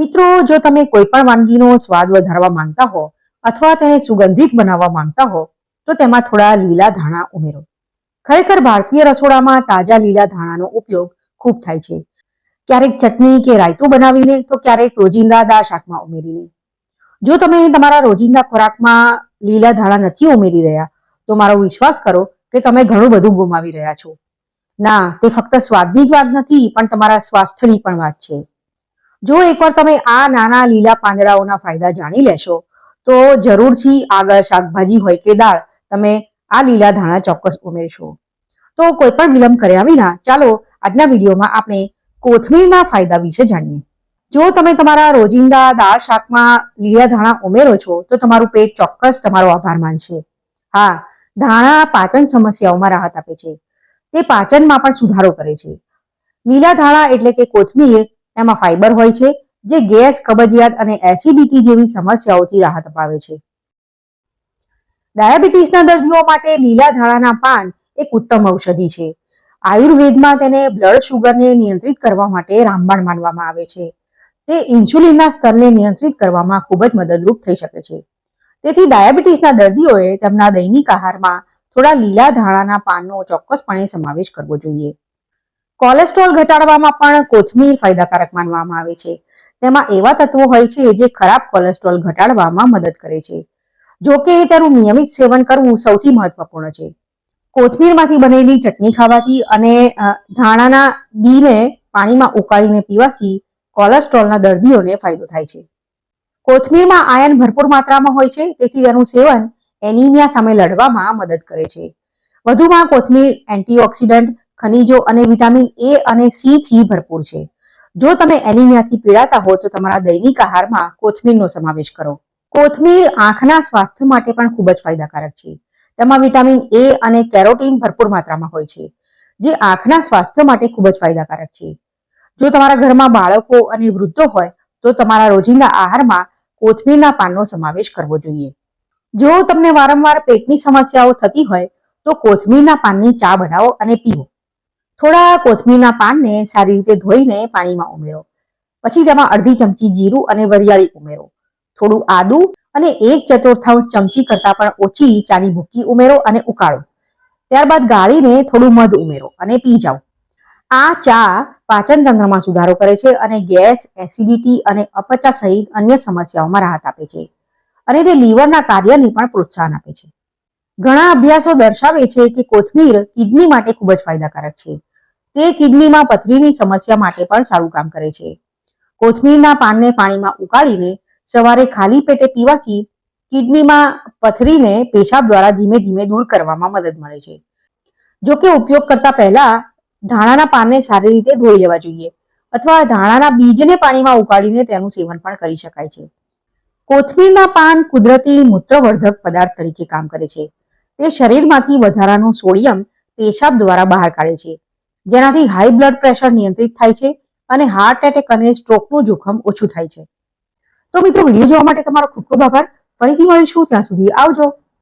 મિત્રો, જો તમે કોઈ પણ વાનગીનો સ્વાદ વધારવા માંગતા હો અથવા તેને સુગંધિત બનાવવા માંગતા હો તો તેમાં થોડા લીલા ધાણા ઉમેરો. ખરેખર ભારતીય રસોડામાં તાજા લીલા ધાણાનો ઉપયોગ ખૂબ થાય છે. ક્યારેક ચટણી કે રાયતું બનાવીને તો ક્યારેક રોજિંદા દાળ શાકમાં ઉમેરીને. જો તમે તમારા રોજિંદા ખોરાકમાં લીલા ધાણા નથી ઉમેરી રહ્યા તો મારો વિશ્વાસ કરો કે તમે ઘણું બધું ગુમાવી રહ્યા છો. ના, તે ફક્ત સ્વાદની જ વાત નથી પણ તમારા સ્વાસ્થ્યની પણ વાત છે. જો એકવાર તમે આ નાના લીલા પાંદડાઓના ફાયદા જાણી લેશો તો જરૂરથી આગળ શાકભાજી હોય કે દાળ તમે આ લીલા ધાણા ચોક્કસ ઉમેરશો. તો કોઈ પણ વિલંબ કર્યા વિના ચાલો આજના વિડીયોમાં આપણે કોથમીરના ફાયદા વિશે જાણીએ. જો તમે તમારા રોજિંદા દાળ શાકમાં લીલા ધાણા ઉમેરો છો તો તમારું પેટ ચોક્કસ તમારો આભાર માનશે. હા, ધાણા પાચન સમસ્યાઓમાં રાહત આપે છે. તે પાચનમાં પણ સુધારો કરે છે. લીલા ધાણા એટલે કે કોથમીર, એમાં ફાઇબર હોય છે જે ગેસ, કબજિયાત અને એસિડિટી જેવી સમસ્યાઓથી રાહત અપાવે છે. ડાયાબિટીસના દર્દીઓ માટે લીલા ધાણાના પાન એક ઉત્તમ ઔષધિ છે. આયુર્વેદમાં તેને બ્લડ શુગરને નિયંત્રિત કરવા માટે રામબાણ માનવામાં આવે છે. તે ઇન્સ્યુલિનના સ્તરને નિયંત્રિત કરવામાં ખૂબ જ મદદરૂપ થઈ શકે છે. તેથી ડાયાબિટીસના દર્દીઓએ તેમના દૈનિક આહારમાં થોડા લીલા ધાણાના પાનનો ચોક્કસપણે સમાવેશ કરવો જોઈએ. કોલેસ્ટ્રોલ ઘટાડવામાં પણ કોથમીર ફાયદાકારક માનવામાં આવે છે. તેમાં એવા તત્વો હોય છે જે ખરાબ કોલેસ્ટ્રોલ ઘટાડવામાં મદદ કરે છે. જો કે તેનું નિયમિત સેવન કરવું સૌથી મહત્વપૂર્ણ છે. કોથમીરમાંથી બનેલી ચટણી ખાવાથી અને ધાણાના બીને પાણીમાં ઉકાળીને પીવાથી કોલેસ્ટ્રોલના દર્દીઓને ફાયદો થાય છે. કોથમીરમાં આયર્ન ભરપૂર માત્રામાં હોય છે, તેથી તેનું સેવન એનિમિયા સામે લડવામાં મદદ કરે છે. વધુમાં કોથમીર એન્ટીઓક્સિડન્ટ, ખનિજો અને વિટામિન એ અને સી થી ભરપૂર છે. જો તમે એનિમિયાથી પીડાતા હો તો તમારા દૈનિક આહારમાં કોથમીરનો સમાવેશ કરો. કોથમીર આંખના સ્વાસ્થ્ય માટે પણ ખૂબ જ ફાયદાકારક છે. તેમાં વિટામિન એ અને કેરોટીન ભરપૂર માત્રામાં હોય છે, જે આંખના સ્વાસ્થ્ય માટે ખૂબ જ ફાયદાકારક છે. જો તમારા ઘરમાં બાળકો અને વૃદ્ધો હોય તો તમારા રોજિંદા આહારમાં કોથમીરના પાનનો સમાવેશ કરવો જોઈએ. જો તમને વારંવાર પેટની સમસ્યાઓ થતી હોય તો કોથમીરના પાનની ચા બનાવો અને પીવો. થોડા કોથમીરના પાનને સારી રીતે ધોઈને પાણીમાં ઉમેરો. પછી તેમાં અડધી ચમચી જીરું અને વરિયાળી ઉમેરો. થોડું આદું અને 1/4 ચમચી કરતાં પણ ઓછી ચાની ભૂકી ઉમેરો અને ઉકાળો. ત્યારબાદ ગાળીને થોડું મધ ઉમેરો અને પી જાઓ. આ ચા પાચન તંત્રમાં સુધારો કરે છે અને ગેસ, એસિડિટી અને અપચા સહિત અન્ય સમસ્યાઓમાં રાહત આપે છે અને તે લીવરના કાર્યને પણ પ્રોત્સાહન આપે છે. ઘણા અભ્યાસો દર્શાવે છે કે કોથમીર કિડની માટે ખૂબ જ ફાયદાકારક છે. તે કિડનીમાં પથરીની સમસ્યા માટે પણ સારું કામ કરે છે. કોથમીરના પાનને પાણીમાં ઉકાળીને સવારે ખાલી પેટે પીવાથી કિડનીમાં પથરીને પેશાબ દ્વારા ધીમે ધીમે દૂર કરવામાં મદદ મળે છે. જો કે ઉપયોગ કરતા પહેલા ધાણાના પાનને સારી રીતે ધોઈ લેવા જોઈએ અથવા ધાણાના બીજને પાણીમાં ઉકાળીને તેનું સેવન પણ કરી શકાય છે. કોથમીરના પાન કુદરતી મૂત્રવર્ધક પદાર્થ તરીકે કામ કરે છે. તે શરીરમાંથી વધારાનું સોડિયમ પેશાબ દ્વારા બહાર કાઢે છે, જેનાથી હાઈ બ્લડ પ્રેશર નિયંત્રિત થાય છે અને હાર્ટ એટેક અને સ્ટ્રોકનું જોખમ ઓછું થાય છે. તો મિત્રો, વિડીયો જોવા માટે તમારો ખૂબ ખૂબ આભાર. ફરીથી મળીશું, ત્યાં સુધી આવજો.